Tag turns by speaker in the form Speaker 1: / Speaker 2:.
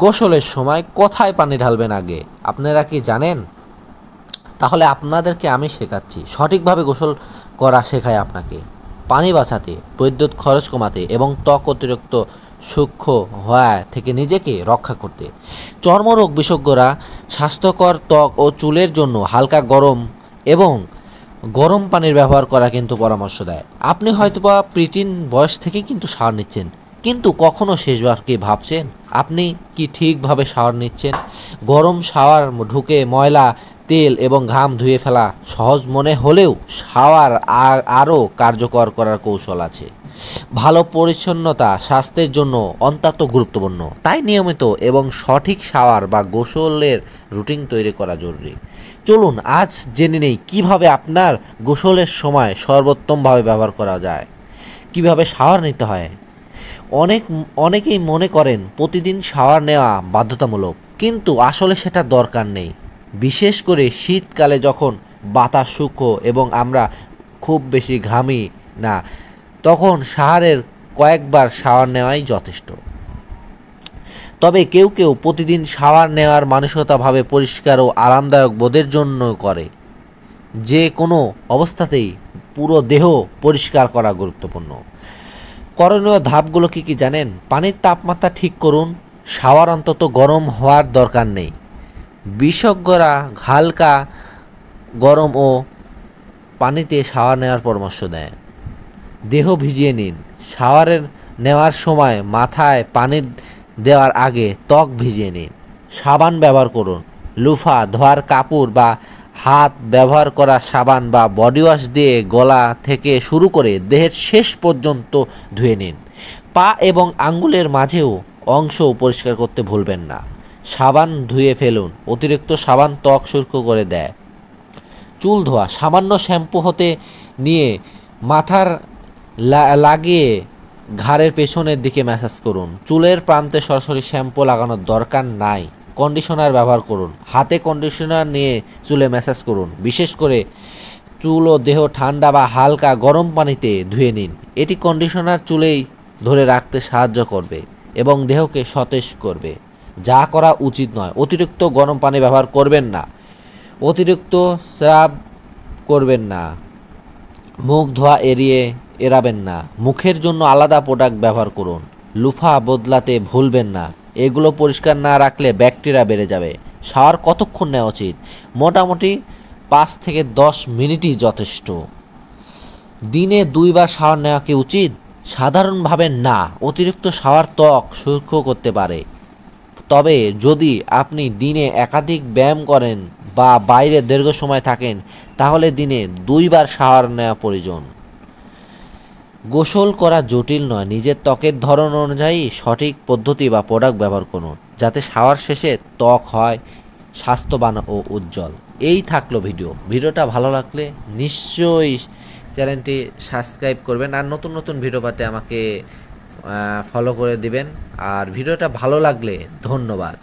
Speaker 1: গোসলের সময় কোথায় পানি ঢালবেন আগে আপনারা কি জানেন? তাহলে আপনাদেরকে আমি শেখাচ্ছি, সঠিকভাবে গোসল করা শেখায় আপনাকে পানি বাঁচাতে, বিদ্যুৎ খরচ কমাতে এবং ত্বক অতিরিক্ত সূক্ষ্ম হওয়া থেকে নিজেকে রক্ষা করতে। চর্মরোগ বিশেষজ্ঞরা স্বাস্থ্যকর ত্বক ও চুলের জন্য হালকা গরম এবং গরম পানির ব্যবহার করা কিন্তু পরামর্শ দেয়। আপনি হয়তোবা প্রিটিন বয়স থেকেই কিন্তু শাওয়ার নিচ্ছেন, কিন্তু কখনো শেষবার কি ভাবছেন আপনি কি ঠিকভাবে শাওয়ার নিচ্ছেন? গরম শাওয়ার ঢুকে ময়লা, তেল এবং ঘাম ধুয়ে ফেলা সহজ মনে হলেও শাওয়ার আরও কার্যকর করার কৌশল আছে। ভালো পরিচ্ছন্নতা স্বাস্থ্যের জন্য অত্যন্ত গুরুত্বপূর্ণ, তাই নিয়মিত এবং সঠিক শাওয়ার বা গোসলের রুটিন তৈরি করা জরুরি। চলুন আজ জেনে নেই কীভাবে আপনার গোসলের সময় সর্বোত্তমভাবে ব্যবহার করা যায়, কিভাবে শাওয়ার নিতে হয়। অনেকেই মনে করেন প্রতিদিন শাওয়ার নেওয়া বাধ্যতামূলক, কিন্তু আসলে সেটা দরকার নেই। বিশেষ করে শীতকালে যখন বাতাস সূক্ষ্ম এবং আমরা খুব বেশি ঘামি না, তখন কয়েকবার শাওয়ার নেওয়াই যথেষ্ট। তবে কেউ কেউ প্রতিদিন শাওয়ার নেওয়ার মানসিকতাভাবে পরিষ্কার ও আরামদায়ক বোধের জন্য করে। যে কোনো অবস্থাতেই পুরো দেহ পরিষ্কার করা গুরুত্বপূর্ণ। করণীয় ধাপগুলো কি জানেন? পানির তাপমাত্রা ঠিক করুন, শাওয়ার অন্তত গরম হওয়ার দরকার নেই। বিশেষজ্ঞরা হালকা গরম ও পানিতে শাওয়ার নেওয়ার পরামর্শ দেয়। দেহ ভিজিয়ে নিন, শাওয়ারের নেওয়ার সময় মাথায় পানি দেওয়ার আগে ত্বক ভিজিয়ে নিন। সাবান ব্যবহার করুন, লুফা ধোয়ার কাপড় বা হাত ব্যবহার করা সাবান বা বডি ওয়াশ দিয়ে গলা থেকে শুরু করে দেহের শেষ পর্যন্ত ধুয়ে নিন। পা এবং আঙ্গুলের মাঝেও অংশ পরিষ্কার করতে ভুলবেন না। সাবান ধুয়ে ফেলুন, অতিরিক্ত সাবান ত্বক শুষ্ক করে দেয়। চুল ধোয়া, সামান্য শ্যাম্পু হতে নিয়ে মাথার লাগিয়ে ঘাড়ের পেছনের দিকে ম্যাসাজ করুন। চুলের প্রান্তে সরাসরি শ্যাম্পু লাগানোর দরকার নাই। কন্ডিশনার ব্যবহার করুন, হাতে কন্ডিশনার নিয়ে চুলে ম্যাসাজ করুন। বিশেষ করে চুল ও দেহ ঠান্ডা বা হালকা গরম পানিতে ধুয়ে নিন। এটি কন্ডিশনার চুলেই ধরে রাখতে সাহায্য করবে এবং দেহকে সতেজ করবে, যা করা উচিত নয়। অতিরিক্ত গরম পানি ব্যবহার করবেন না, অতিরিক্ত স্রাব করবেন না, মুখ ধোয়া এড়াবেন না। মুখের জন্য আলাদা প্রোডাক্ট ব্যবহার করুন। লুফা বদলাতে ভুলবেন না, এগুলো পরিষ্কার না রাখলে ব্যাকটেরিয়া বেড়ে যাবে। শাওয়ার কতক্ষণ নেওয়া উচিত? মোটামুটি 5 থেকে 10 মিনিটই যথেষ্ট। দিনে 2 বার শাওয়ার নেওয়া কি উচিত? সাধারণভাবে না, অতিরিক্ত শাওয়ার ত্বক সূক্ষ্ম করতে পারে। তবে যদি আপনি দিনে একাধিক ব্যায়াম করেন বা বাইরে দীর্ঘ সময় থাকেন, তাহলে দিনে 2 বার শাওয়ার নেওয়া প্রয়োজন। গোসল করা জটিল নয়, নিজের ত্বকের ধরন অনুযায়ী সঠিক পদ্ধতি বা প্রোডাক্ট ব্যবহার করুন, যাতে শাওয়ার শেষে ত্বক হয় স্বাস্থ্যবান ও উজ্জ্বল। এই থাকলো ভিডিওটা ভালো লাগলে নিশ্চয়ই চ্যানেলটি সাবস্ক্রাইব করবেন আর নতুন নতুন ভিডিও পেতে আমাকে ফলো করে দিবেন। আর ভিডিওটা ভালো লাগলে ধন্যবাদ।